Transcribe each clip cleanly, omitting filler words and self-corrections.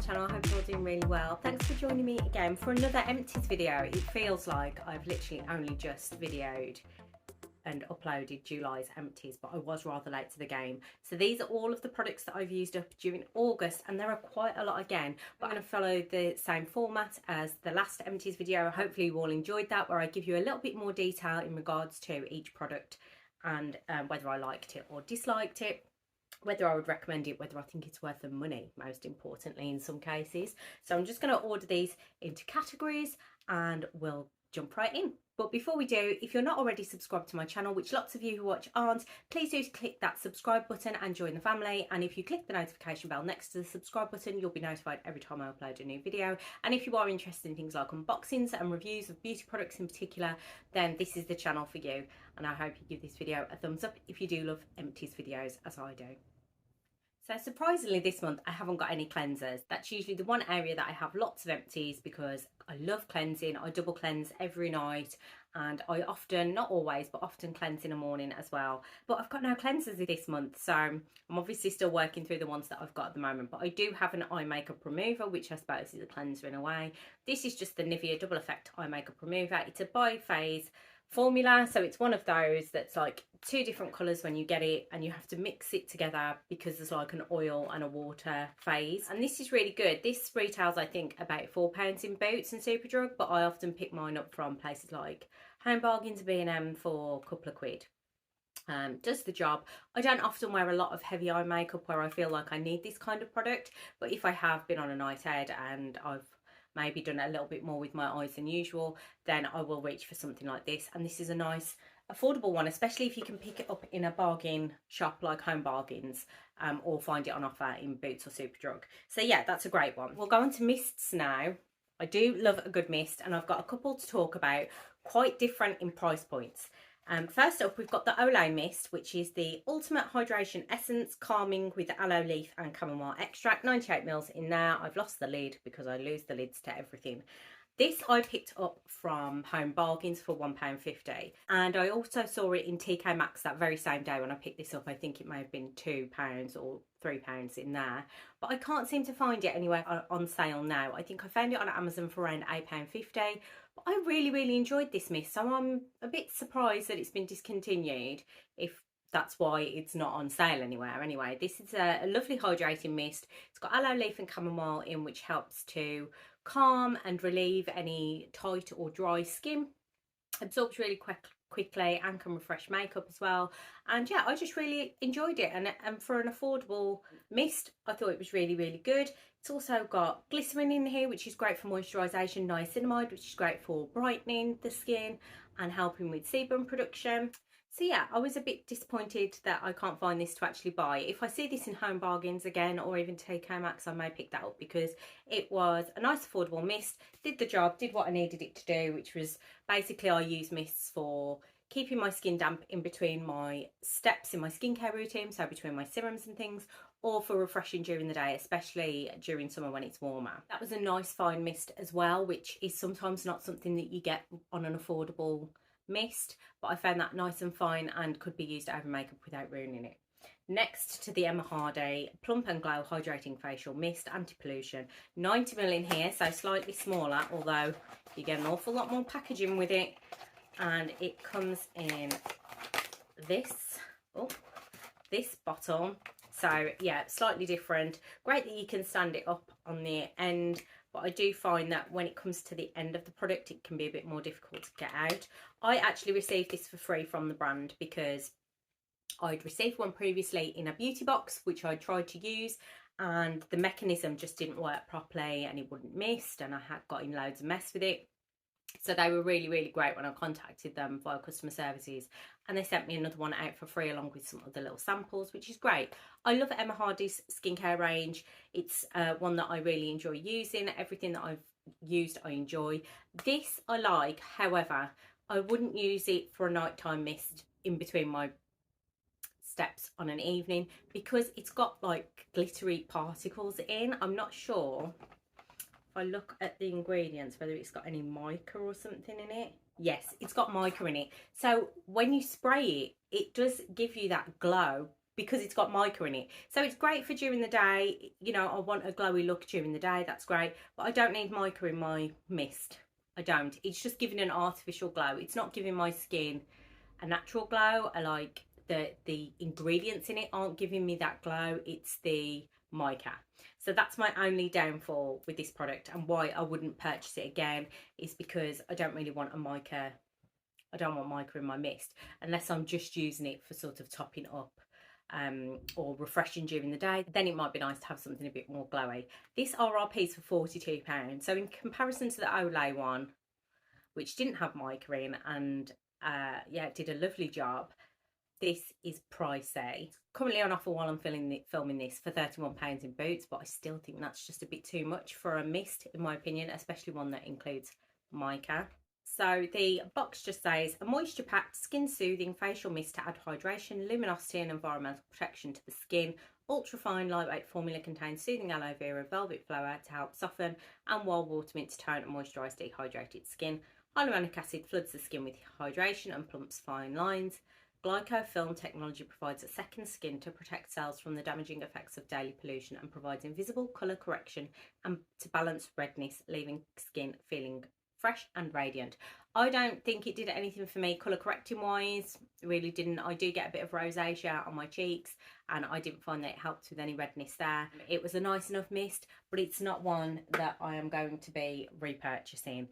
channel. I hope you're all doing really well. Thanks for joining me again for another Empties video. It feels like I've literally only just videoed and uploaded July's Empties, but I was rather late to the game. So these are all of the products that I've used up during August, and there are quite a lot again, but I'm going to follow the same format as the last Empties video. Hopefully you all enjoyed that, where I give you a little bit more detail in regards to each product and whether I liked it or disliked it, whether I would recommend it, whether I think it's worth the money, most importantly in some cases. So I'm just going to order these into categories and we'll jump right in. But before we do, if you're not already subscribed to my channel, which lots of you who watch aren't, please do click that subscribe button and join the family. And if you click the notification bell next to the subscribe button, you'll be notified every time I upload a new video. And if you are interested in things like unboxings and reviews of beauty products in particular, then this is the channel for you. And I hope you give this video a thumbs up if you do love Empties videos as I do. So surprisingly this month I haven't got any cleansers. That's usually the one area that I have lots of Empties because I love cleansing. I double cleanse every night and I often, not always, but often cleanse in the morning as well. But I've got no cleansers this month, so I'm obviously still working through the ones that I've got at the moment. But I do have an eye makeup remover, which I suppose is a cleanser in a way. This is just the Nivea Double Effect Eye Makeup Remover. It's a bi-phase formula, so it's one of those that's like two different colours when you get it, and you have to mix it together because there's like an oil and a water phase. And this is really good. This retails I think about £4 in Boots and Superdrug, but I often pick mine up from places like Home Bargains, B&M for a couple of quid. Does the job. I don't often wear a lot of heavy eye makeup where I feel like I need this kind of product, but if I have been on a night out and I've maybe done a little bit more with my eyes than usual, then I will reach for something like this. And this is a nice affordable one, especially if you can pick it up in a bargain shop like Home Bargains, or find it on offer in Boots or Superdrug. So yeah, that's a great one. We'll go on to mists now. I do love a good mist, and I've got a couple to talk about, quite different in price points. First up, we've got the Olay Mist, which is the Ultimate Hydration Essence, calming with aloe leaf and chamomile extract, 98ml in there. I've lost the lid because I lose the lids to everything. This I picked up from Home Bargains for £1.50, and I also saw it in TK Maxx that very same day when I picked this up. I think it may have been £2 or £3 in there, but I can't seem to find it anywhere on sale now. I think I found it on Amazon for around £8.50. But I really enjoyed this mist, so I'm a bit surprised that it's been discontinued, if that's why it's not on sale anywhere. Anyway, this is a lovely hydrating mist. It's got aloe leaf and chamomile in, which helps to calm and relieve any tight or dry skin. Absorbs really quickly and can refresh makeup as well. And yeah, I just really enjoyed it, and for an affordable mist I thought it was really good. It's also got glycerin in here, which is great for moisturisation, niacinamide, which is great for brightening the skin and helping with sebum production. So yeah, I was a bit disappointed that I can't find this to actually buy. If I see this in Home Bargains again, or even TK Maxx, I may pick that up because it was a nice affordable mist, did the job, did what I needed it to do, which was basically I use mists for keeping my skin damp in between my steps in my skincare routine, so between my serums and things, or for refreshing during the day, especially during summer when it's warmer. That was a nice fine mist as well, which is sometimes not something that you get on an affordable mist, but I found that nice and fine and could be used over makeup without ruining it. Next to the Emma.Latham Plump and Glow Hydrating Facial Mist Anti-Pollution, 90ml in here, so slightly smaller, although you get an awful lot more packaging with it. And it comes in this bottle, so yeah, slightly different. Great that you can stand it up on the end, but I do find that when it comes to the end of the product it can be a bit more difficult to get out. I actually received this for free from the brand because I'd received one previously in a beauty box which I tried to use, and the mechanism just didn't work properly and it wouldn't mist, and I had got in loads of mess with it. So they were really great when I contacted them via customer services, and they sent me another one out for free along with some other little samples, which is great. I love Emma Hardy's skincare range. It's one that I really enjoy using. Everything that I've used I enjoy. This I like, however I wouldn't use it for a nighttime mist in between my steps on an evening because it's got like glittery particles in. I'm not sure if I look at the ingredients whether it's got any mica or something in it. Yes, it's got mica in it, so when you spray it, it does give you that glow, because it's got mica in it. So it's great for during the day. You know, I want a glowy look during the day, that's great. But I don't need mica in my mist. I don't. It's just giving an artificial glow. It's not giving my skin a natural glow. I like the ingredients in it aren't giving me that glow. It's the mica. So that's my only downfall with this product, and why I wouldn't purchase it again is because I don't really want a mica. I don't want mica in my mist unless I'm just using it for sort of topping up or refreshing during the day. Then it might be nice to have something a bit more glowy. This RRP is for £42. So in comparison to the Olay one, which didn't have mica in, and yeah, it did a lovely job, this is pricey. Currently on offer while I'm filming this for £31 in Boots, but I still think that's just a bit too much for a mist, in my opinion, especially one that includes mica. So the box just says, a moisture packed skin soothing facial mist to add hydration, luminosity and environmental protection to the skin. Ultra fine lightweight formula contains soothing aloe vera velvet flower to help soften, and wild water mint to tone and moisturise dehydrated skin. Hyaluronic acid floods the skin with hydration and plumps fine lines. Glycofilm technology provides a second skin to protect cells from the damaging effects of daily pollution and provides invisible colour correction and to balance redness, leaving skin feeling fresh and radiant. I don't think it did anything for me colour correcting wise. It really didn't. I do get a bit of rosacea on my cheeks, and I didn't find that it helped with any redness there. It was a nice enough mist, but it's not one that I am going to be repurchasing.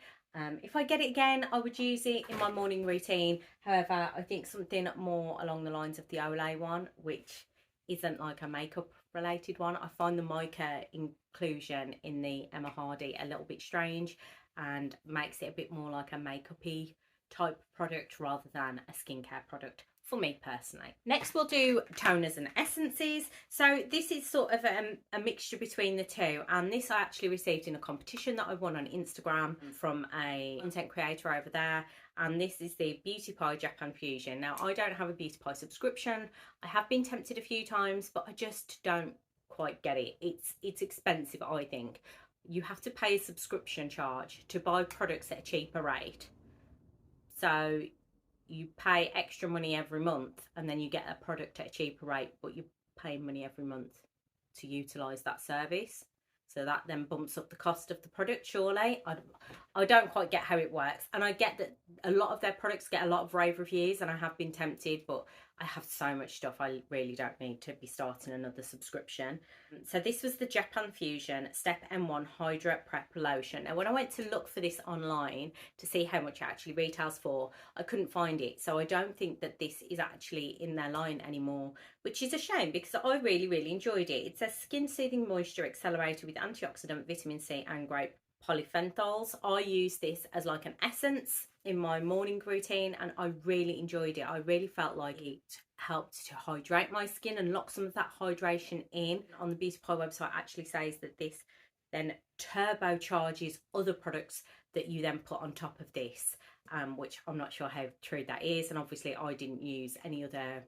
If I get it again, I would use it in my morning routine. However, I think something more along the lines of the Olay one, which isn't like a makeup related one. I find the mica inclusion in the Emma Hardy a little bit strange and makes it a bit more like a makeup-y type product rather than a skincare product for me personally. Next we'll do toners and essences. So this is sort of a mixture between the two, and this I actually received in a competition that I won on Instagram from a content creator over there, and this is the Beauty Pie Japan Fusion. Now I don't have a Beauty Pie subscription. I have been tempted a few times, but I just don't quite get it. It's expensive, I think. You have to pay a subscription charge to buy products at a cheaper rate. So you pay extra money every month and then you get a product at a cheaper rate, but you're paying money every month to utilise that service. So that then bumps up the cost of the product, surely. I don't quite get how it works. And I get that a lot of their products get a lot of rave reviews, and I have been tempted, but I have so much stuff, I really don't need to be starting another subscription. So this was the Japan Fusion Step M1 Hydra Prep Lotion. Now when I went to look for this online to see how much it actually retails for, I couldn't find it. So I don't think that this is actually in their line anymore, which is a shame because I really enjoyed it. It says skin soothing moisture accelerated with antioxidant, vitamin C and grape polyphenols. I use this as like an essence in my morning routine, and I really enjoyed it. I really felt like it helped to hydrate my skin and lock some of that hydration in. On the Beauty Pie website actually says that this then turbocharges other products that you then put on top of this, which I'm not sure how true that is, and obviously I didn't use any other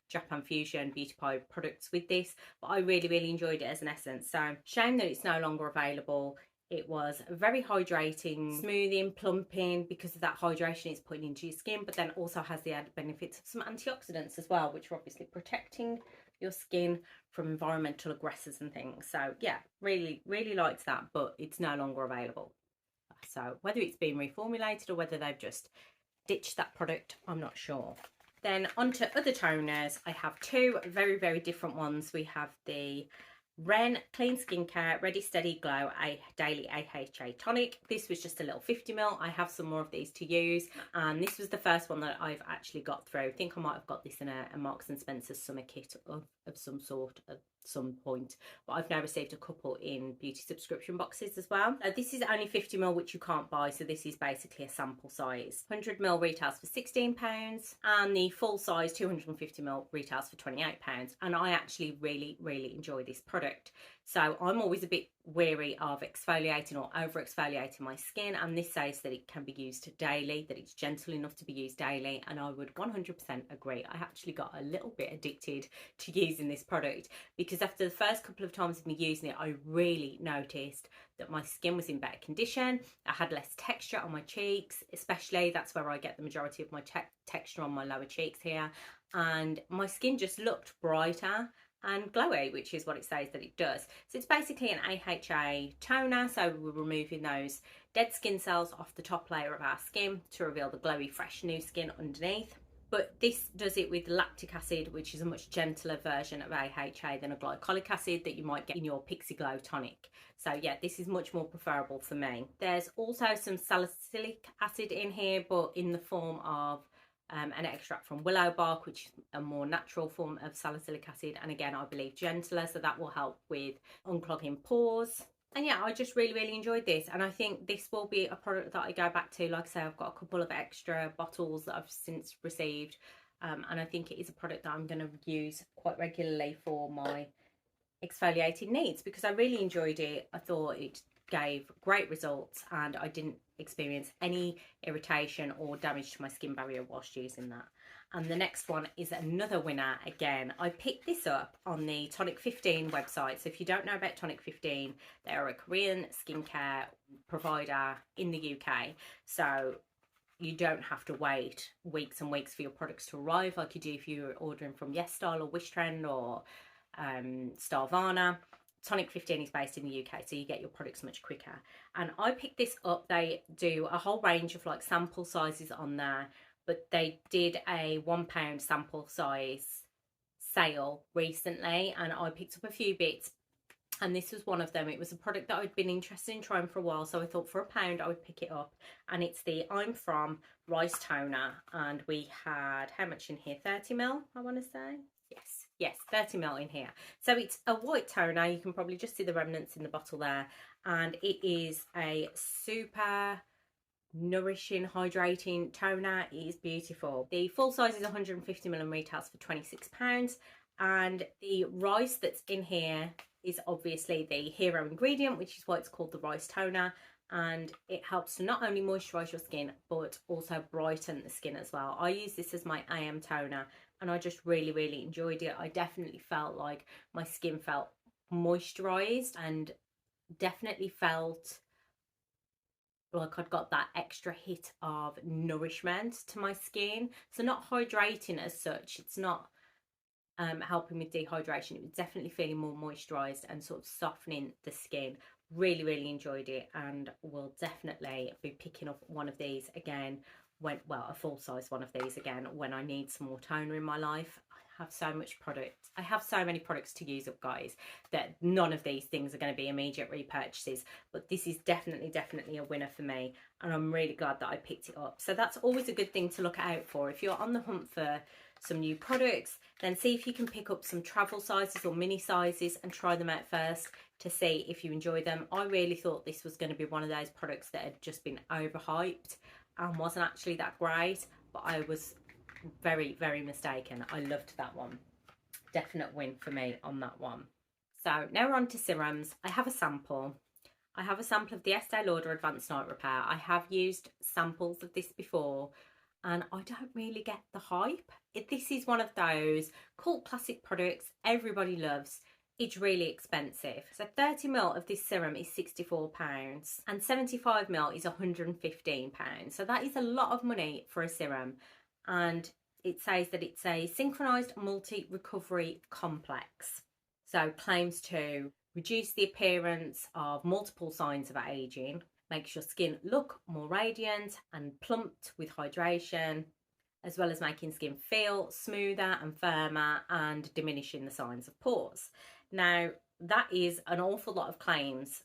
Japan Fusion Beauty Pie products with this, but I really enjoyed it as an essence. So shame that it's no longer available. It was very hydrating, smoothing, plumping because of that hydration it's putting into your skin, but then also has the added benefits of some antioxidants as well, which are obviously protecting your skin from environmental aggressors and things. So yeah, really liked that, but it's no longer available. So whether it's been reformulated or whether they've just ditched that product, I'm not sure. Then onto other toners. I have two very different ones. We have the Ren Clean Skincare Ready Steady Glow a Daily AHA Tonic. This was just a little 50ml. I have some more of these to use, and this was the first one that I've actually got through. I think I might have got this in a Marks and Spencer summer kit of some sort at some point, but I've now received a couple in beauty subscription boxes as well. This is only 50ml, which you can't buy, so this is basically a sample size. 100ml retails for £16, and the full size 250ml retails for £28, and I actually really enjoy this product. So I'm always a bit wary of exfoliating or over exfoliating my skin, and this says that it can be used daily, that it's gentle enough to be used daily, and I would 100% agree. I actually got a little bit addicted to using this product because after the first couple of times of me using it, I really noticed that my skin was in better condition. I had less texture on my cheeks, especially. That's where I get the majority of my texture, on my lower cheeks here. and my skin just looked brighter and glowy, which is what it says that it does. So it's basically an AHA toner, so we're removing those dead skin cells off the top layer of our skin to reveal the glowy, fresh, new skin underneath. But this does it with lactic acid, which is a much gentler version of AHA than a glycolic acid that you might get in your Pixie Glow tonic. So yeah, this is much more preferable for me. There's also some salicylic acid in here, but in the form of an extract from willow bark, which is a more natural form of salicylic acid, and again I believe gentler, so that will help with unclogging pores. And yeah, I just really enjoyed this, and I think this will be a product that I go back to. Like I say, I've got a couple of extra bottles that I've since received, and I think it is a product that I'm going to use quite regularly for my exfoliating needs, because I really enjoyed it. I thought it gave great results and I didn't experience any irritation or damage to my skin barrier whilst using that. And the next one is another winner again. I picked this up on the Tonic 15 website. So if you don't know about Tonic 15, they are a Korean skincare provider in the UK. So you don't have to wait weeks and weeks for your products to arrive like you do if you're ordering from YesStyle or Wish Trend or Starvana. Tonic 15 is based in the UK, so you get your products much quicker. And I picked this up. They do a whole range of like sample sizes on there, but they did a £1 sample size sale recently, and I picked up a few bits, and this was one of them. It was a product that I'd been interested in trying for a while, so I thought for £1 I would pick it up. And it's the I'm From Rice Toner, and we had, how much in here? 30ml, I want to say. Yes, 30ml in here. So it's a white toner. You can probably just see the remnants in the bottle there. And it is a super nourishing, hydrating toner. It is beautiful. The full size is 150ml and retails for £26. And the rice that's in here is obviously the hero ingredient, which is why it's called the rice toner. And it helps to not only moisturize your skin, but also brighten the skin as well. I use this as my AM toner, and I just really enjoyed it. I definitely felt like my skin felt moisturized and definitely felt like I'd got that extra hit of nourishment to my skin. So not hydrating as such, it's not helping with dehydration. It was definitely feeling more moisturized and sort of softening the skin. Really enjoyed it, and will definitely be picking up one of these again when, well, a full size one of these again when I need some more toner in my life. I have so much product. I have so many products to use up, guys, that none of these things are going to be immediate repurchases, but this is definitely a winner for me, and I'm really glad that I picked it up. So that's always a good thing to look out for. If you're on the hunt for some new products, then see if you can pick up some travel sizes or mini sizes and try them out first to see if you enjoy them. I really thought this was going to be one of those products that had just been overhyped and wasn't actually that great, but I was very mistaken. I loved that one. Definite win for me on that one. So now we're on to serums. I have a sample. I have a sample of the Estee Lauder Advanced Night Repair. I have used samples of this before, and I don't really get the hype. This is one of those cult classic products everybody loves. It's really expensive. So 30ml of this serum is £64 and 75ml is £115. So that is a lot of money for a serum. And it says that it's a synchronized multi-recovery complex. So claims to reduce the appearance of multiple signs of aging, makes your skin look more radiant and plumped with hydration, as well as making skin feel smoother and firmer and diminishing the signs of pores. Now, that is an awful lot of claims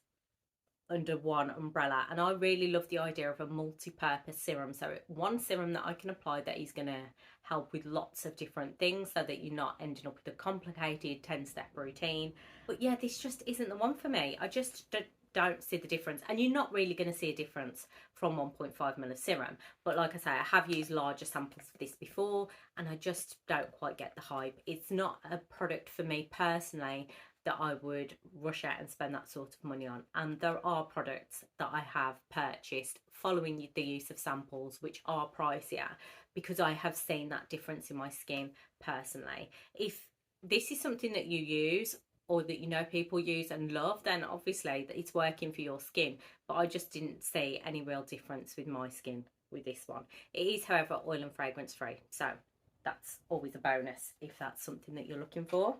under one umbrella, and I really love the idea of a multi-purpose serum. So one serum that I can apply that is going to help with lots of different things, so that you're not ending up with a complicated 10-step routine. But yeah, this just isn't the one for me. I just don't see the difference, and you're not really going to see a difference from 1.5ml of serum. But like I say, I have used larger samples of this before, and I just don't quite get the hype. It's not a product for me personally that I would rush out and spend that sort of money on. And there are products that I have purchased following the use of samples which are pricier, because I have seen that difference in my skin personally. If this is something that you use or that you know people use and love, then obviously it's working for your skin. But I just didn't see any real difference with my skin with this one. It is, however, oil and fragrance free. So that's always a bonus if that's something that you're looking for.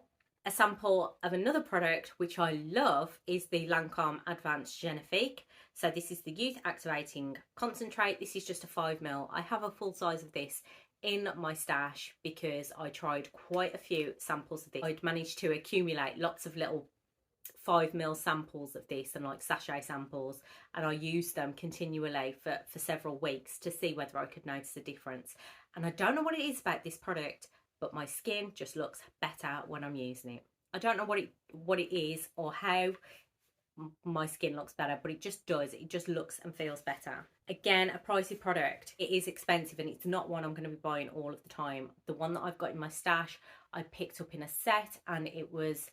A sample of another product which I love is the Lancome Advanced Genifique. So this is the Youth Activating Concentrate. This is just a 5ml. I have a full size of this in my stash because I tried quite a few samples of this. I'd managed to accumulate lots of little 5ml samples of this and like sachet samples, and I used them continually for several weeks to see whether I could notice a difference. And I don't know what it is about this product, but my skin just looks better when I'm using it. I don't know what it is or how my skin looks better, but it just does. It just looks and feels better. Again, a pricey product. It is expensive and it's not one I'm going to be buying all of the time. The one that I've got in my stash I picked up in a set and it was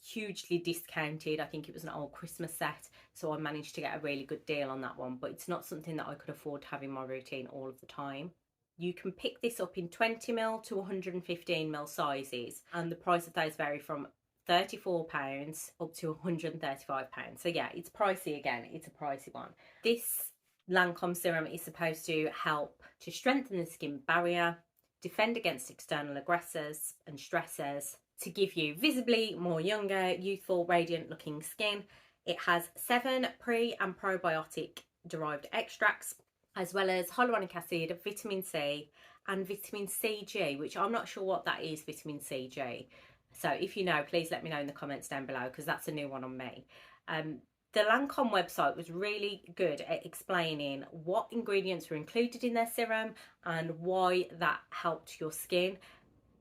hugely discounted. I think it was an old Christmas set, so I managed to get a really good deal on that one, but it's not something that I could afford to have in my routine all of the time. You can pick this up in 20ml to 115ml sizes, and the price of those vary from £34 up to £135. So yeah, it's pricey. Again, it's a pricey one. This Lancome serum is supposed to help to strengthen the skin barrier, defend against external aggressors and stressors, to give you visibly more younger, youthful, radiant looking skin. It has 7 pre and probiotic derived extracts, as well as hyaluronic acid, vitamin C and vitamin CG, which I'm not sure what that is, vitamin CG. So if you know, please let me know in the comments down below, because that's a new one on me. The Lancome website was really good at explaining what ingredients were included in their serum and why that helped your skin.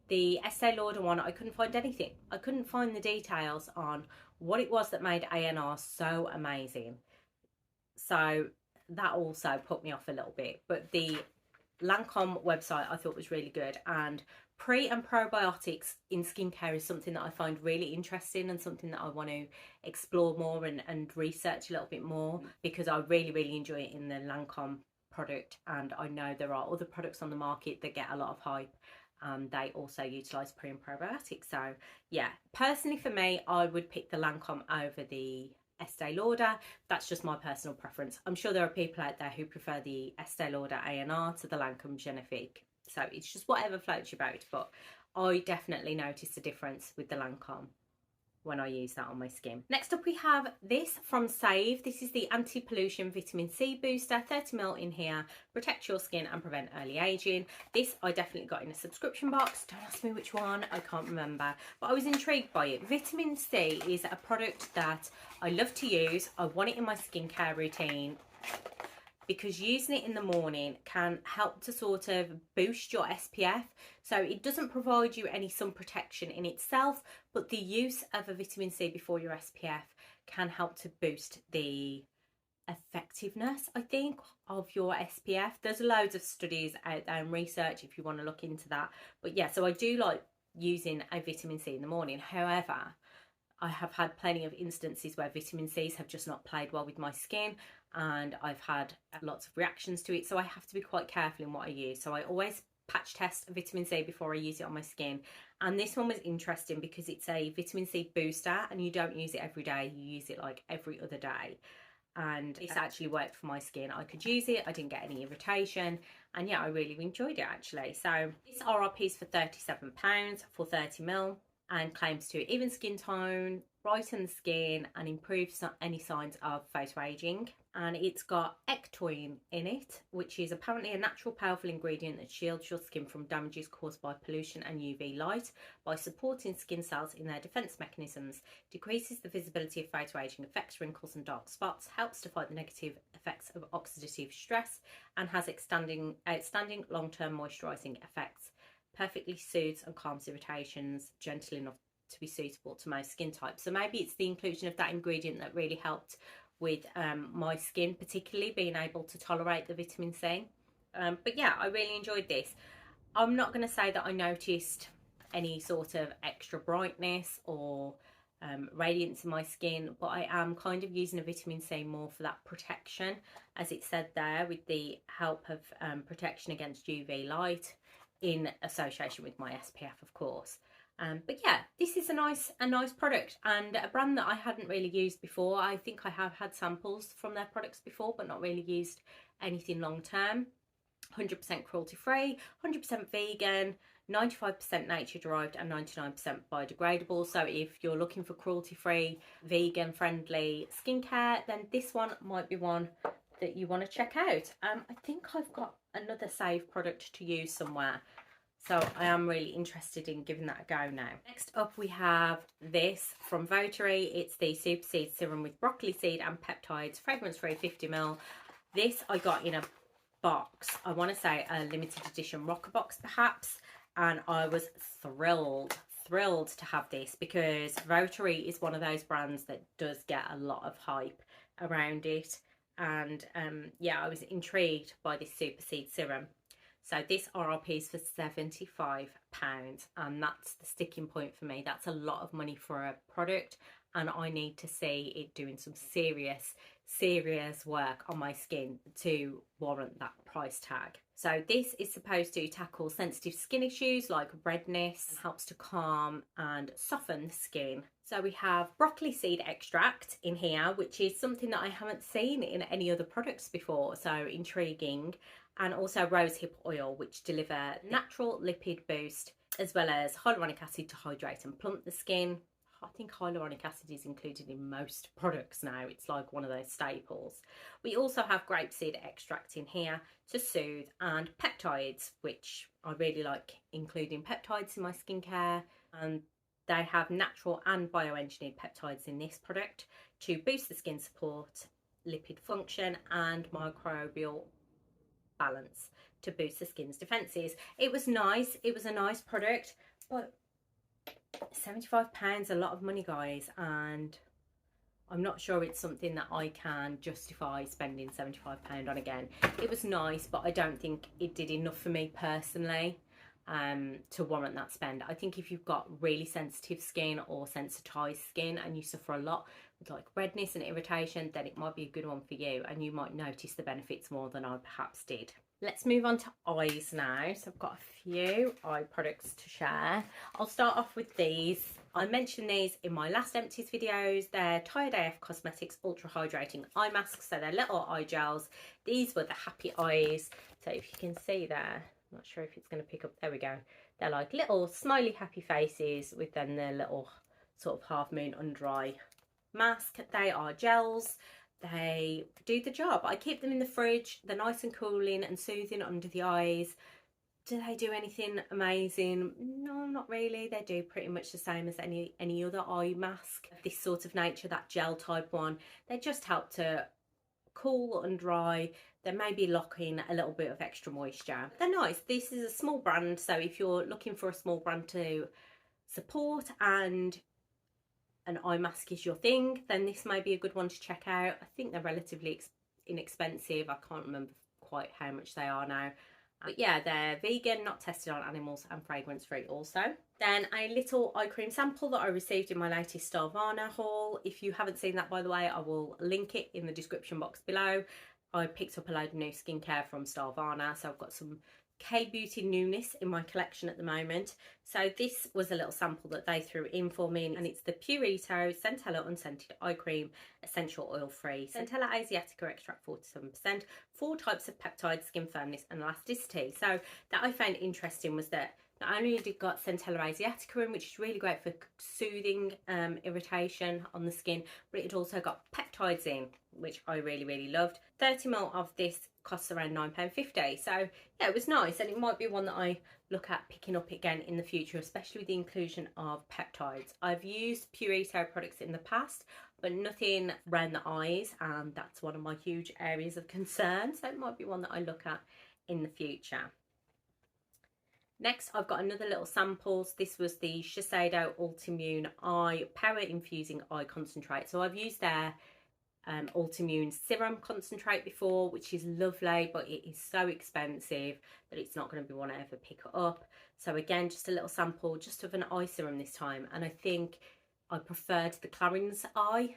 The Estee Lauder one, I couldn't find anything. I couldn't find the details on what it was that made ANR so amazing. So that also put me off a little bit. But the Lancome website I thought was really good. And pre and probiotics in skincare is something that I find really interesting and something that I want to explore more and research a little bit more, because I really, really enjoy it in the Lancome product. And I know there are other products on the market that get a lot of hype. They also utilise pre and probiotics. So yeah, personally for me, I would pick the Lancome over the Estee Lauder. That's just my personal preference. I'm sure there are people out there who prefer the Estee Lauder ANR to the Lancome Genifique. So it's just whatever floats your boat. But I definitely noticed a difference with the Lancome when I use that on my skin. Next up we have this from Save. This is the Anti-Pollution Vitamin C Booster, 30ml in here, protect your skin and prevent early aging. This I definitely got in a subscription box. Don't ask me which one, I can't remember, but I was intrigued by it. Vitamin C is a product that I love to use. I want it in my skincare routine, because using it in the morning can help to sort of boost your SPF. So it doesn't provide you any sun protection in itself, but the use of a vitamin C before your SPF can help to boost the effectiveness, I think, of your SPF. There's loads of studies out there and research if you want to look into that. But yeah, so I do like using a vitamin C in the morning. However, I have had plenty of instances where vitamin C's have just not played well with my skin, and I've had lots of reactions to it, so I have to be quite careful in what I use. So I always patch test vitamin C before I use it on my skin. And this one was interesting because it's a vitamin C booster and you don't use it every day, you use it like every other day. And it's actually worked for my skin. I could use it, I didn't get any irritation, and yeah, I really enjoyed it actually. So this RRP is for £37 for 30ml and claims to even skin tone, brighten the skin and improve any signs of photo aging. And it's got ectoine in it, which is apparently a natural powerful ingredient that shields your skin from damages caused by pollution and UV light by supporting skin cells in their defense mechanisms, decreases the visibility of photo aging, affects wrinkles and dark spots, helps to fight the negative effects of oxidative stress, and has outstanding long-term moisturising effects. Perfectly soothes and calms irritations, gentle enough to be suitable to most skin types. So maybe it's the inclusion of that ingredient that really helped with my skin, particularly being able to tolerate the vitamin C. But yeah, I really enjoyed this. I'm not going to say that I noticed any sort of extra brightness or radiance in my skin, but I am kind of using a vitamin C more for that protection, as it said there, with the help of protection against UV light in association with my SPF, of course. But yeah, this is a nice product and a brand that I hadn't really used before. I think I have had samples from their products before, but not really used anything long term. 100% cruelty free, 100% vegan, 95% nature derived and 99% biodegradable. So if you're looking for cruelty free, vegan friendly skincare, then this one might be one that you want to check out. I think I've got another save product to use somewhere, so I am really interested in giving that a go now. Next up we have this from Votary. It's the Super Seed Serum with broccoli seed and peptides, fragrance free, 50ml. This I got in a box, I want to say a limited edition rocker box perhaps, and I was thrilled to have this, because Votary is one of those brands that does get a lot of hype around it, and yeah, I was intrigued by this Super Seed Serum. So this RRP is for £75, and that's the sticking point for me. That's a lot of money for a product, and I need to see it doing some serious work on my skin to warrant that price tag. So this is supposed to tackle sensitive skin issues like redness, helps to calm and soften the skin. So we have broccoli seed extract in here, which is something that I haven't seen in any other products before, so intriguing. And also rosehip oil, which deliver natural lipid boost, as well as hyaluronic acid to hydrate and plump the skin. I think hyaluronic acid is included in most products now. It's like one of those staples. We also have grapeseed extract in here to soothe, and peptides, which I really like including peptides in my skincare. And they have natural and bioengineered peptides in this product to boost the skin support, lipid function and microbial balance to boost the skin's defences. It was nice. It was a nice product, but £75, a lot of money, guys, and I'm not sure it's something that I can justify spending £75 on again. It was nice, but I don't think it did enough for me personally to warrant that spend. I think if you've got really sensitive skin or sensitised skin and you suffer a lot with like redness and irritation, then it might be a good one for you, and you might notice the benefits more than I perhaps did. Let's move on to eyes now. So I've got a few eye products to share. I'll start off with these. I mentioned these in my last Empties videos. They're Tired AF Cosmetics Ultra Hydrating Eye Masks. So they're little eye gels. These were the happy eyes. So if you can see there, I'm not sure if it's going to pick up. There we go. They're like little smiley happy faces with then their little sort of half moon under eye mask. They are gels. They do the job. I keep them in the fridge. They're nice and cooling and soothing under the eyes. Do they do anything amazing? No, not really. They do pretty much the same as any other eye mask of this sort of nature, that gel type one. They just help to cool and dry. They maybe lock in a little bit of extra moisture. They're nice. This is a small brand, so if you're looking for a small brand to support and an eye mask is your thing, then this may be a good one to check out. I think they're relatively inexpensive. I can't remember quite how much they are now. But yeah, they're vegan, not tested on animals, and fragrance free also. Then a little eye cream sample that I received in my latest Starvana haul. If you haven't seen that, by the way, I will link it in the description box below. I picked up a load of new skincare from Starvana, so I've got some K-beauty newness in my collection at the moment. So this was a little sample that they threw in for me, and it's the Purito Centella Unscented Eye Cream, essential oil free, Centella Asiatica extract 47%, 4 types of peptides, skin firmness and elasticity. So that I found interesting was that not only did it got Centella Asiatica in, which is really great for soothing irritation on the skin, but it also got peptides in, which I really loved. 30ml of this costs around £9.50. So yeah, it was nice, and it might be one that I look at picking up again in the future, especially with the inclusion of peptides. I've used Purito products in the past, but nothing around the eyes, and that's one of my huge areas of concern, so it might be one that I look at in the future. Next, I've got another little samples. This was the Shiseido Ultimmune Eye Power Infusing Eye Concentrate. So I've used their Ultimmune Serum Concentrate before, which is lovely, but it is so expensive that it's not going to be one I ever pick up. So again, just a little sample just of an eye serum this time. And I think I preferred the Clarins Eye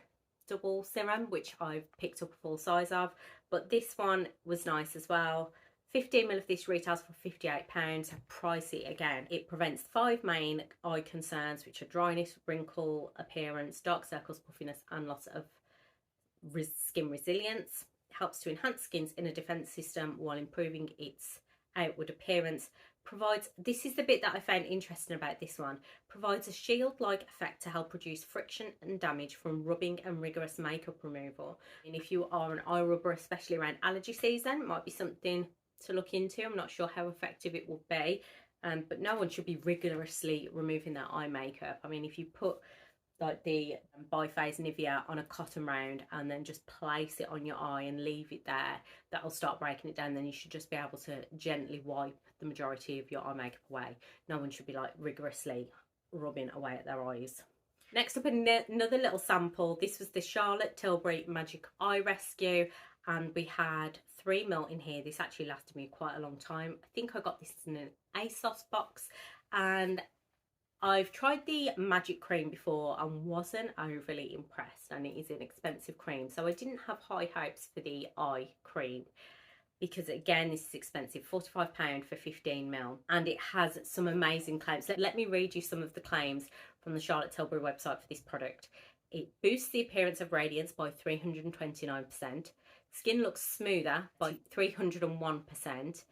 Double Serum, which I've picked up a full size of. But this one was nice as well. 15ml of this retails for £58, so pricey again. It prevents 5 main eye concerns, which are dryness, wrinkle appearance, dark circles, puffiness and loss of skin resilience. helps to enhance skin's inner defense system while improving its outward appearance. Provides, this is the bit that I found interesting about this one, provides a shield-like effect to help reduce friction and damage from rubbing and rigorous makeup removal. And if you are an eye rubber, especially around allergy season, it might be something to look into. I'm not sure how effective it will be, but no one should be rigorously removing their eye makeup. I mean, if you put like the Biphase Nivea on a cotton round and then just place it on your eye and leave it there, that'll start breaking it down. Then you should just be able to gently wipe the majority of your eye makeup away. No one should be like rigorously rubbing away at their eyes. Next up, another little sample. This was the Charlotte Tilbury Magic Eye Rescue, and we had 3 ml in here. This actually lasted me quite a long time. I think I got this in an ASOS box, and I've tried the Magic cream before and wasn't overly impressed, and it is an expensive cream, so I didn't have high hopes for the eye cream because, again, this is expensive, £45 for 15 ml, and it has some amazing claims. Let me read you some of the claims from the Charlotte Tilbury website for this product. It boosts the appearance of radiance by 329%, skin looks smoother by 301%,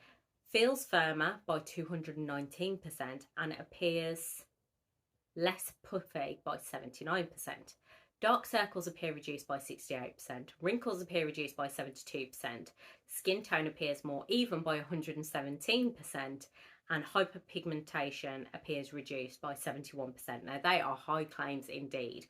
feels firmer by 219%, and it appears less puffy by 79%. Dark circles appear reduced by 68%. Wrinkles appear reduced by 72%. Skin tone appears more even by 117%. And hyperpigmentation appears reduced by 71%. Now, they are high claims indeed.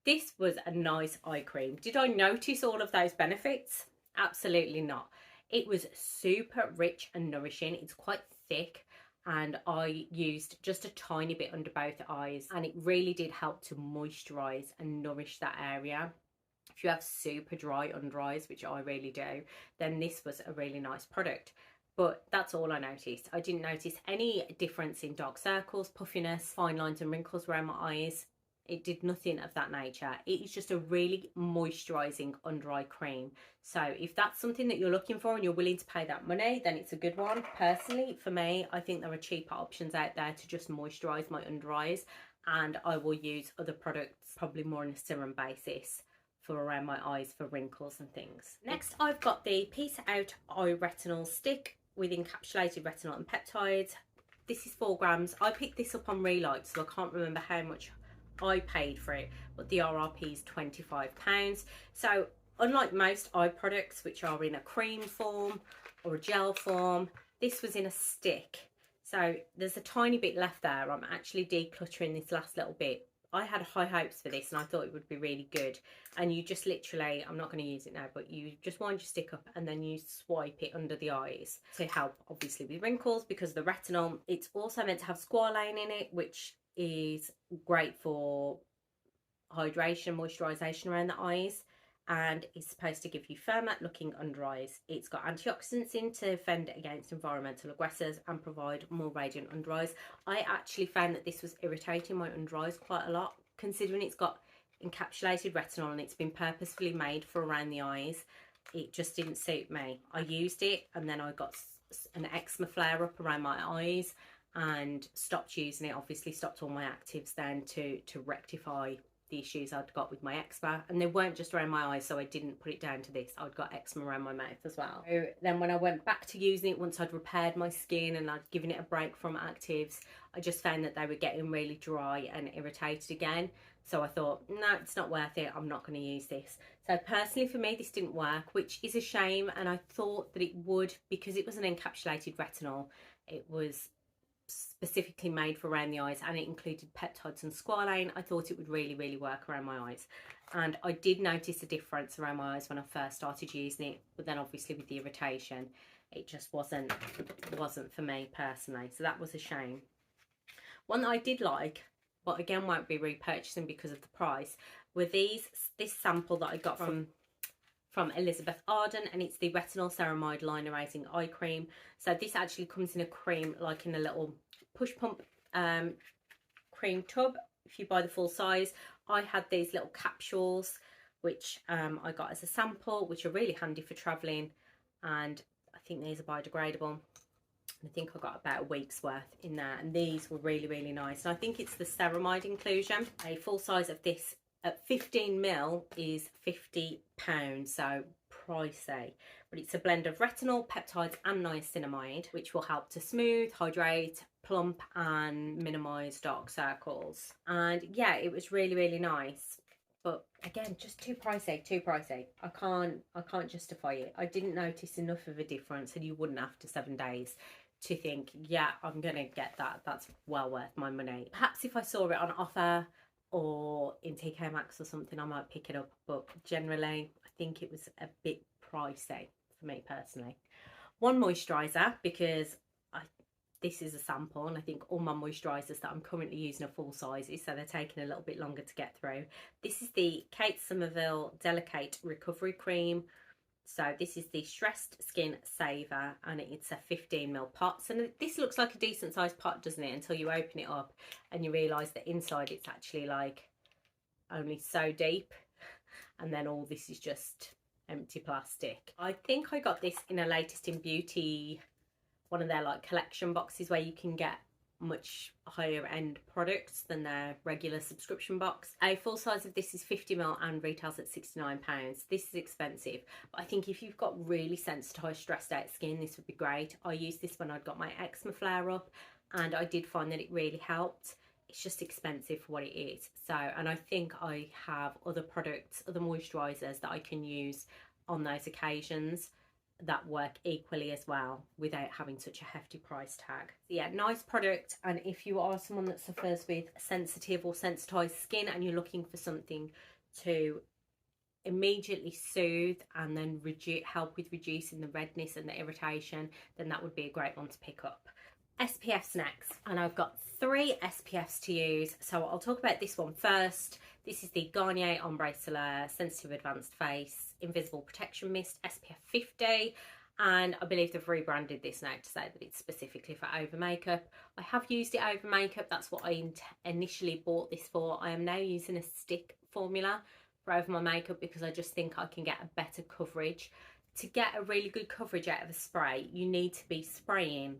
This was a nice eye cream. Did I notice all of those benefits? Absolutely not. It was super rich and nourishing. It's quite thick, and I used just a tiny bit under both eyes, and it really did help to moisturize and nourish that area. If you have super dry under eyes, which I really do, then this was a really nice product. But that's all I noticed. I didn't notice any difference in dark circles, puffiness, fine lines and wrinkles around my eyes. It did nothing of that nature. It is just a really moisturising under eye cream. So if that's something that you're looking for and you're willing to pay that money, then it's a good one. Personally, for me, I think there are cheaper options out there to just moisturise my under eyes, and I will use other products probably more on a serum basis for around my eyes for wrinkles and things. Next, I've got the Peace Out Eye Retinol Stick with encapsulated retinol and peptides. This is 4 grams. I picked this up on Relight, so I can't remember how much I paid for it, but the RRP is £25. So unlike most eye products, which are in a cream form or a gel form, this was in a stick. So there's a tiny bit left there. I'm actually decluttering this last little bit. I had high hopes for this and I thought it would be really good. And you just literally, I'm not going to use it now, but you just wind your stick up and then you swipe it under the eyes to help obviously with wrinkles because of the retinol. It's also meant to have squalane in it, which is great for hydration, moisturisation around the eyes, and it's supposed to give you firmer looking under eyes. It's got antioxidants in to fend against environmental aggressors and provide more radiant under eyes. I actually found that this was irritating my under eyes quite a lot, considering it's got encapsulated retinol and it's been purposefully made for around the eyes. It just didn't suit me. I used it and then I got an eczema flare up around my eyes and stopped using it. Obviously stopped all my actives then to rectify the issues I'd got with my eczema, and they weren't just around my eyes, so I didn't put it down to this. I'd got eczema around my mouth as well. So then when I went back to using it, once I'd repaired my skin and I'd given it a break from actives, I just found that they were getting really dry and irritated again. So I thought, no, it's not worth it. I'm not going to use this. So personally for me, this didn't work, which is a shame. And I thought that it would, because it was an encapsulated retinol. It was specifically made for around the eyes and it included peptides and squalane. I thought it would really work around my eyes, and I did notice a difference around my eyes when I first started using it, but then obviously with the irritation it just wasn't for me personally, so that was a shame. One that I did like, but again won't be repurchasing because of the price, were this sample that I got from Elizabeth Arden, and it's the Retinol Ceramide Line Erasing Eye Cream. So this actually comes in a cream, like in a little push pump cream tub if you buy the full size. I had these little capsules which I got as a sample, which are really handy for travelling, and I think these are biodegradable. I think I got about a week's worth in there, and these were really nice. And I think it's the ceramide inclusion. A full size of this at 15 ml is £50, so pricey, but it's a blend of retinol, peptides and niacinamide, which will help to smooth, hydrate, plump and minimize dark circles. And yeah, it was really, really nice. But again, just too pricey, too pricey. I can't justify it. I didn't notice enough of a difference, and you wouldn't after 7 days to think, yeah, I'm gonna get that. That's well worth my money. Perhaps if I saw it on offer or in TK Maxx or something, I might pick it up. But generally, I think it was a bit pricey for me personally. One moisturiser, because this is a sample, and I think all my moisturisers that I'm currently using are full sizes, so they're taking a little bit longer to get through. This is the Kate Somerville Delicate Recovery Cream. So this is the Stressed Skin Saver, and it's a 15ml pot. So this looks like a decent sized pot, doesn't it, until you open it up and you realise that inside it's actually like only so deep, and then all this is just empty plastic. I think I got this in a Latest in Beauty, one of their like collection boxes where you can get much higher end products than their regular subscription box. A full size of this is 50ml and retails at £69. This is expensive, but I think if you've got really sensitised, stressed out skin, this would be great. I used this when I'd got my eczema flare up, and I did find that it really helped. It's just expensive for what it is. So, and I think I have other products, other moisturisers that I can use on those occasions that work equally as well without having such a hefty price tag. So yeah, nice product. And if you are someone that suffers with sensitive or sensitized skin and you're looking for something to immediately soothe and then help with reducing the redness and the irritation, then that would be a great one to pick up. SPFs next, and I've got 3 SPFs to use, so I'll talk about this one first. This is the Garnier Ombre Soleil Sensitive Advanced Face Invisible Protection Mist SPF 50, and I believe they've rebranded this now to say that it's specifically for over makeup. I have used it over makeup, that's what I initially bought this for. I am now using a stick formula for over my makeup because I just think I can get a better coverage. To get a really good coverage out of a spray, you need to be spraying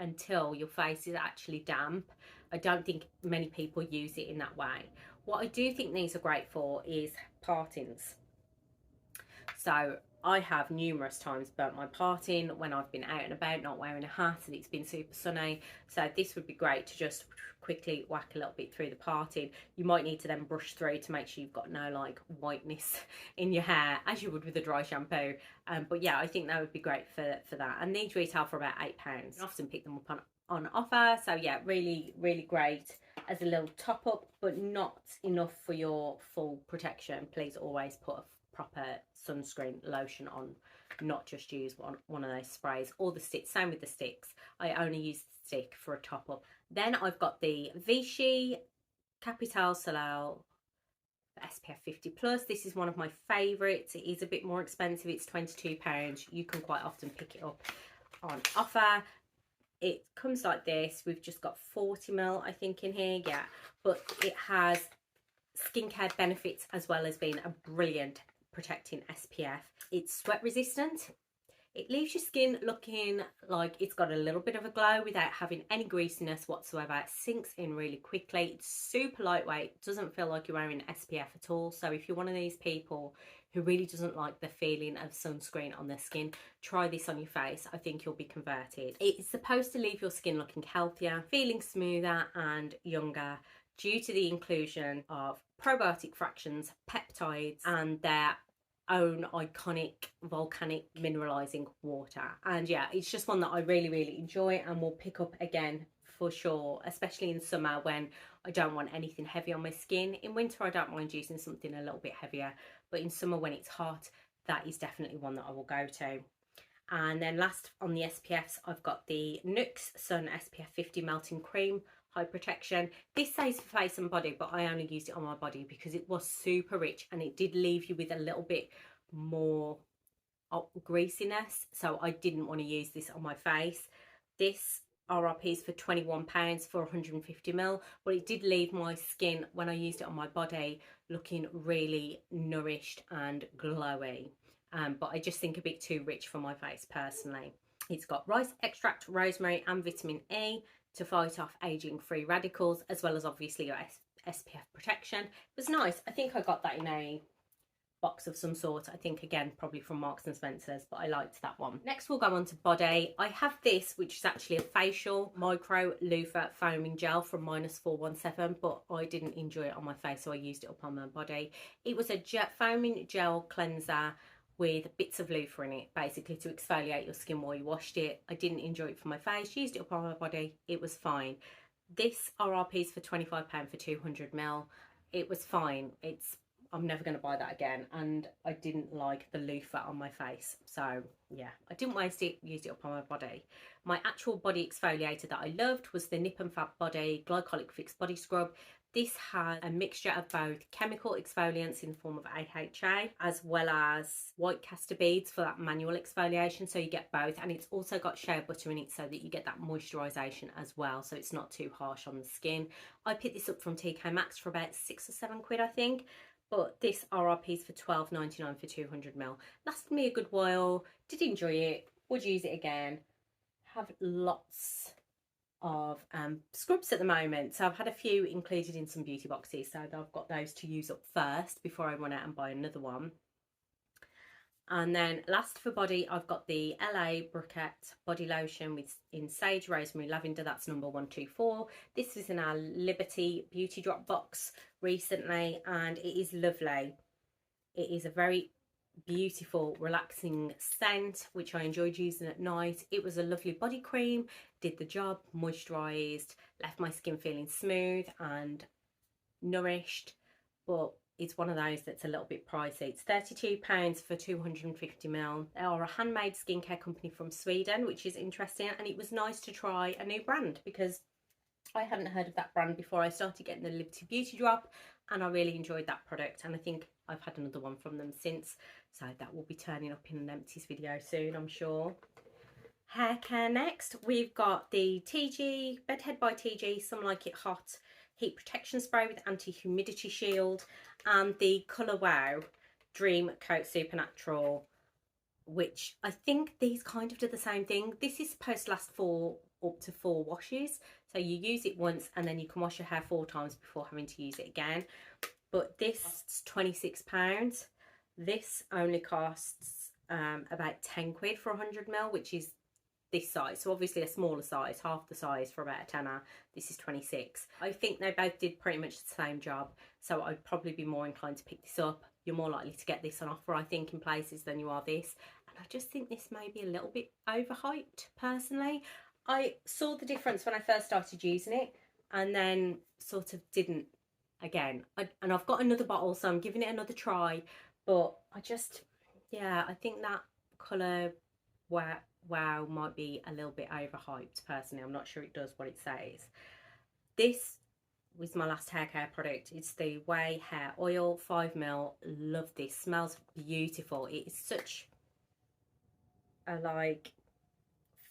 until your face is actually damp. I don't think many people use it in that way. What I do think these are great for is partings. So I have numerous times burnt my parting when I've been out and about not wearing a hat and it's been super sunny. So this would be great to just quickly whack a little bit through the parting. You might need to then brush through to make sure you've got no like whiteness in your hair, as you would with a dry shampoo. But yeah, I think that would be great for that. And these retail for about £8. I often pick them up on offer. So yeah, really, really great as a little top up, but not enough for your full protection. Please always put a proper sunscreen lotion on, not just use one of those sprays or the sticks. Same with the sticks, I only use the stick for a top up. Then I've got the Vichy Capital Soleil SPF 50 plus. This is one of my favorites. It is a bit more expensive, it's £22. You can quite often pick it up on offer. It comes like this. We've just got 40ml I think in here, yeah, but it has skincare benefits as well as being a brilliant protecting SPF. It's sweat resistant. It leaves your skin looking like it's got a little bit of a glow without having any greasiness whatsoever. It sinks in really quickly. It's super lightweight. Doesn't feel like you're wearing SPF at all. So if you're one of these people who really doesn't like the feeling of sunscreen on their skin, try this on your face. I think you'll be converted. It's supposed to leave your skin looking healthier, feeling smoother and younger due to the inclusion of probiotic fractions, peptides and their own iconic volcanic mineralizing water. And yeah, it's just one that I really, really enjoy and will pick up again for sure, especially in summer when I don't want anything heavy on my skin. In winter I don't mind using something a little bit heavier, but in summer when it's hot, that is definitely one that I will go to. And then last on the SPFs, I've got the NYX Sun SPF 50 Melting Cream High Protection. This says for face and body, but I only used it on my body because it was super rich and it did leave you with a little bit more greasiness, so I didn't want to use this on my face. This RRP is for £21 for 150ml, but it did leave my skin when I used it on my body looking really nourished and glowy, but I just think a bit too rich for my face personally. It's got rice extract, rosemary and vitamin E to fight off aging free radicals, as well as obviously your SPF protection. It was nice. I think I got that in a box of some sort. I think again probably from Marks and Spencer's, but I liked that one. Next we'll go on to body. I have this, which is actually a facial micro loofah foaming gel from -417, but I didn't enjoy it on my face, so I used it up on my body. It was a foaming gel cleanser with bits of loofah in it, basically to exfoliate your skin while you washed it. I didn't enjoy it for my face, used it up on my body, it was fine. This RRP's for £25 for 200ml. It was fine. I'm never going to buy that again, and I didn't like the loofah on my face, so yeah, I didn't waste it, used it up on my body. My actual body exfoliator that I loved was the Nip and Fab Body Glycolic Fix Body Scrub. This has a mixture of both chemical exfoliants in the form of AHA as well as white castor beads for that manual exfoliation, so you get both, and it's also got shea butter in it so that you get that moisturisation as well, so it's not too harsh on the skin. I picked this up from TK Maxx for about £6 or £7 I think, but this RRP is for £12.99 for 200ml. Lasted me a good while, did enjoy it, would use it again. Have lots of scrubs at the moment, so I've had a few included in some beauty boxes, so I've got those to use up first before I run out and buy another one. And then last for body, I've got the LA Briquette body lotion in sage, rosemary, lavender. That's number 124. This was in our Liberty beauty drop box recently, and it is lovely. It is a very beautiful relaxing scent which I enjoyed using at night. It was a lovely body cream, did the job, moisturized, left my skin feeling smooth and nourished, but it's one of those that's a little bit pricey. It's £32 for 250ml. They are a handmade skincare company from Sweden, which is interesting, and it was nice to try a new brand because I hadn't heard of that brand before I started getting the Liberty Beauty Drop, and I really enjoyed that product, and I think I've had another one from them since, so that will be turning up in an Empties video soon, I'm sure. Hair care next. We've got the TG Bedhead by TG Some Like It Hot Heat Protection Spray with Anti-Humidity Shield, and the Colour Wow Dream Coat Supernatural, which I think these kind of do the same thing. This is supposed to last for up to 4 washes, so you use it once and then you can wash your hair 4 times before having to use it again. But this costs £26. This only costs about £10 for 100ml, which is this size, so obviously a smaller size, half the size for about a tenner. This is 26. I think they both did pretty much the same job, so I'd probably be more inclined to pick this up. You're more likely to get this on offer, I think, in places than you are this, and I just think this may be a little bit overhyped personally. I saw the difference when I first started using it and then sort of didn't again, and I've got another bottle, so I'm giving it another try, but I just, yeah, I think that Colour Wow might be a little bit overhyped personally. I'm not sure it does what it says. This was my last hair care product. It's the Way Hair Oil 5ml. Love this, smells beautiful. It is such a like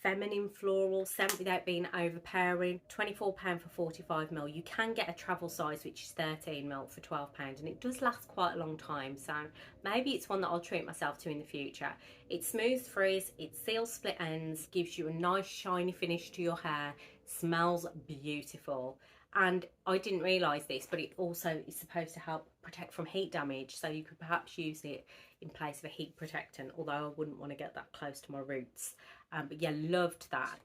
feminine floral scent without being overpowering. £24 for 45ml. You can get a travel size, which is 13ml for £12, and it does last quite a long time, so maybe it's one that I'll treat myself to in the future. It smooths frizz, it seals split ends, gives you a nice shiny finish to your hair, smells beautiful. And I didn't realise this, but it also is supposed to help protect from heat damage, so you could perhaps use it in place of a heat protectant, although I wouldn't want to get that close to my roots. But yeah, loved that.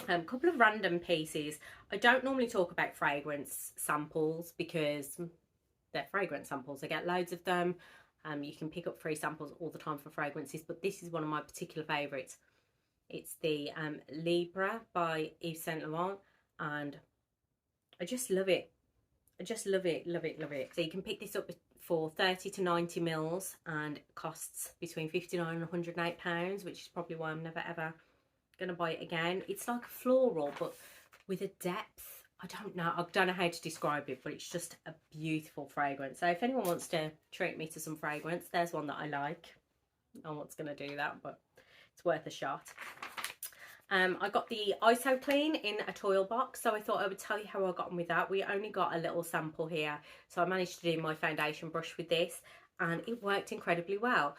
A couple of random pieces. I don't normally talk about fragrance samples because they're fragrance samples. I get loads of them. You can pick up free samples all the time for fragrances, but this is one of my particular favourites. It's the Libra by Yves Saint Laurent, and I just love it. I just love it, love it, love it. So you can pick this up for 30 to 90ml and it costs between £59 and £108, which is probably why I'm never ever going to buy it again. It's like floral, but with a depth. I don't know how to describe it, but it's just a beautiful fragrance. So if anyone wants to treat me to some fragrance, there's one that I like. No one's going to do that, but it's worth a shot. I got the ISO Clean in a toil box, so I thought I would tell you how I got on with that. We only got a little sample here, so I managed to do my foundation brush with this, and it worked incredibly well.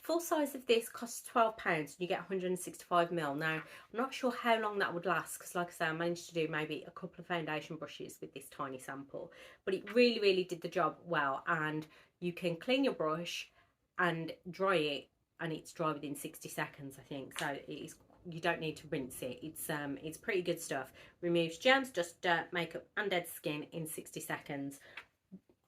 Full size of this costs £12 and you get 165ml. Now, I'm not sure how long that would last because, like I say, I managed to do maybe a couple of foundation brushes with this tiny sample, but it really, really did the job well, and you can clean your brush and dry it, and it's dry within 60 seconds, I think. So it is, you don't need to rinse it. It's pretty good stuff. Removes germs, dust, dirt, makeup and dead skin in 60 seconds.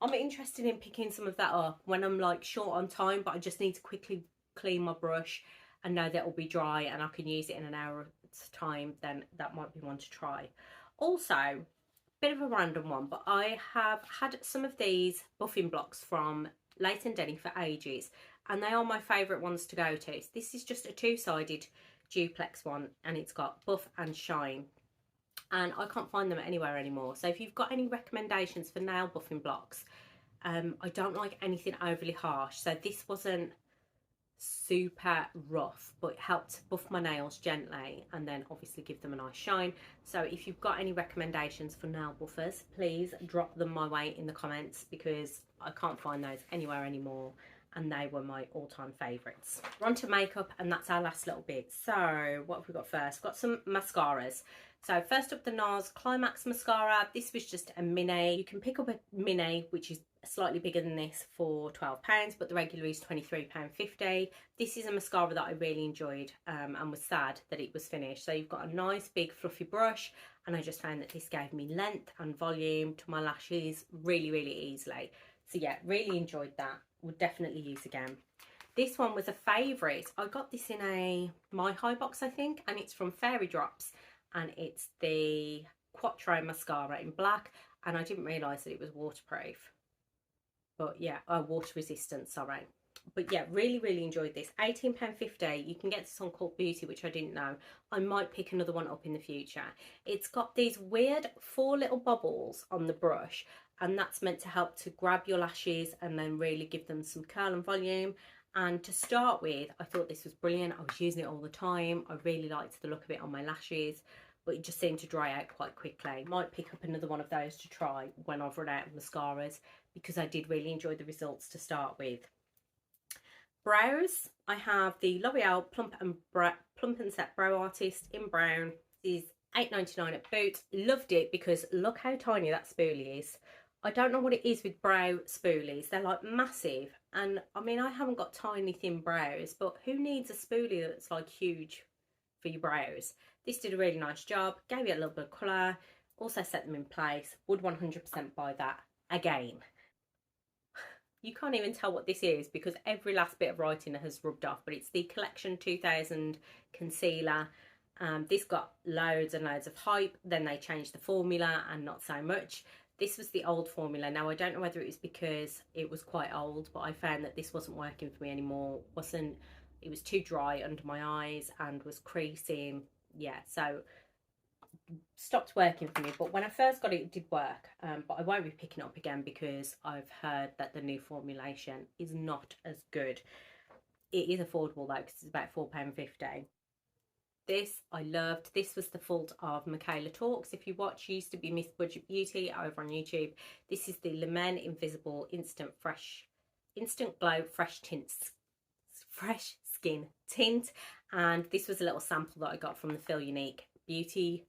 I'm interested in picking some of that up when I'm like short on time, but I just need to quickly clean my brush and know that it'll be dry and I can use it in an hour's time. Then that might be one to try. Also, bit of a random one, but I have had some of these buffing blocks from Leighton Denny for ages, and they are my favourite ones to go to. So this is just a two-sided duplex one, and it's got buff and shine, and I can't find them anywhere anymore. So if you've got any recommendations for nail buffing blocks, I don't like anything overly harsh, so this wasn't super rough, but it helped buff my nails gently and then obviously give them a nice shine. So if you've got any recommendations for nail buffers, please drop them my way in the comments, because I can't find those anywhere anymore, and they were my all-time favourites. We're on to makeup, and that's our last little bit. So what have we got first? We've got some mascaras. So first up, the NARS Climax mascara. This was just a mini. You can pick up a mini, which is slightly bigger than this, for £12, but the regular is £23.50. This is a mascara that I really enjoyed, and was sad that it was finished. So you've got a nice big fluffy brush, and I just found that this gave me length and volume to my lashes really, really easily. So yeah, really enjoyed that. Would definitely use again. This one was a favourite. I got this in a My High box, I think, and it's from Fairy Drops, and it's the Quattro mascara in black, and I didn't realise that it was waterproof. But yeah, water resistant, sorry. But yeah, really, really enjoyed this. £18.50. You can get this on Cult Beauty, which I didn't know. I might pick another one up in the future. It's got these weird 4 little bubbles on the brush, and that's meant to help to grab your lashes and then really give them some curl and volume. And to start with, I thought this was brilliant. I was using it all the time. I really liked the look of it on my lashes, but it just seemed to dry out quite quickly. Might pick up another one of those to try when I've run out of mascaras, because I did really enjoy the results to start with. Brows, I have the L'Oreal Plump and Set Brow Artist in brown. This is £8.99 at Boots. Loved it because look how tiny that spoolie is. I don't know what it is with brow spoolies. They're like massive, and I mean, I haven't got tiny thin brows, but who needs a spoolie that's like huge for your brows? This did a really nice job, gave it a little bit of colour, also set them in place. Would 100% buy that again. You can't even tell what this is because every last bit of writing has rubbed off, but it's the Collection 2000 concealer. This got loads and loads of hype, then they changed the formula and not so much. This was the old formula. Now I don't know whether it was because it was quite old, but I found that this wasn't working for me anymore. It was too dry under my eyes and was creasing. Yeah, so stopped working for me. But when I first got it, it did work, but I won't be picking it up again because I've heard that the new formulation is not as good. It is affordable though, because it's about £4.50. This I loved. This was the fault of Michaela Talks. If you watch, used to be Miss Budget Beauty over on YouTube. This is the Le Men Invisible Instant Glow Fresh Skin Tint, and this was a little sample that I got from the Feel Unique Beauty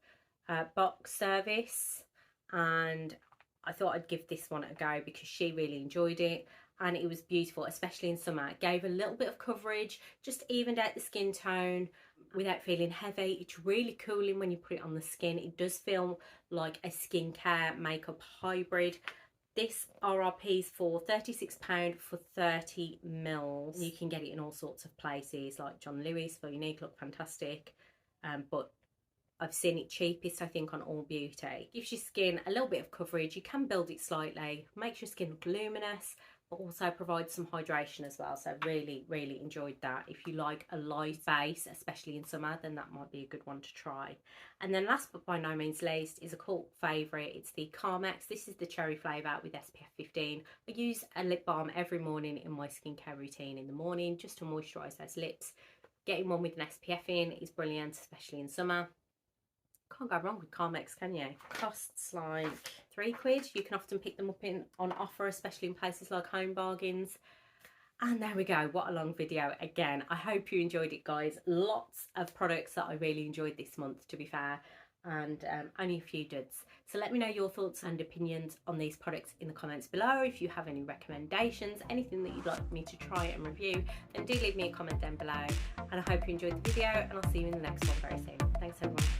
box service, and I thought I'd give this one a go because she really enjoyed it, and it was beautiful, especially in summer. It gave a little bit of coverage, just evened out the skin tone without feeling heavy. It's really cooling when you put it on the skin. It does feel like a skincare makeup hybrid. This RRP is for £36 for 30 mils. You can get it in all sorts of places like John Lewis, Feel Unique, look fantastic, but I've seen it cheapest, I think, on All Beauty. Gives your skin a little bit of coverage. You can build it slightly, makes your skin look luminous, but also provides some hydration as well. So really, really enjoyed that. If you like a light base, especially in summer, then that might be a good one to try. And then last but by no means least is a cult favourite. It's the Carmex. This is the cherry flavour with SPF 15. I use a lip balm every morning in my skincare routine in the morning just to moisturise those lips. Getting one with an SPF in is brilliant, especially in summer. Can't go wrong with Carmex, can you? Costs like £3. You can often pick them up on offer, especially in places like Home Bargains. And there we go. What a long video again. I hope you enjoyed it, guys. Lots of products that I really enjoyed this month, to be fair. and only a few duds. So let me know your thoughts and opinions on these products in the comments below. If you have any recommendations, anything that you'd like me to try and review, then do leave me a comment down below. And I hope you enjoyed the video, and I'll see you in the next one very soon. Thanks everyone.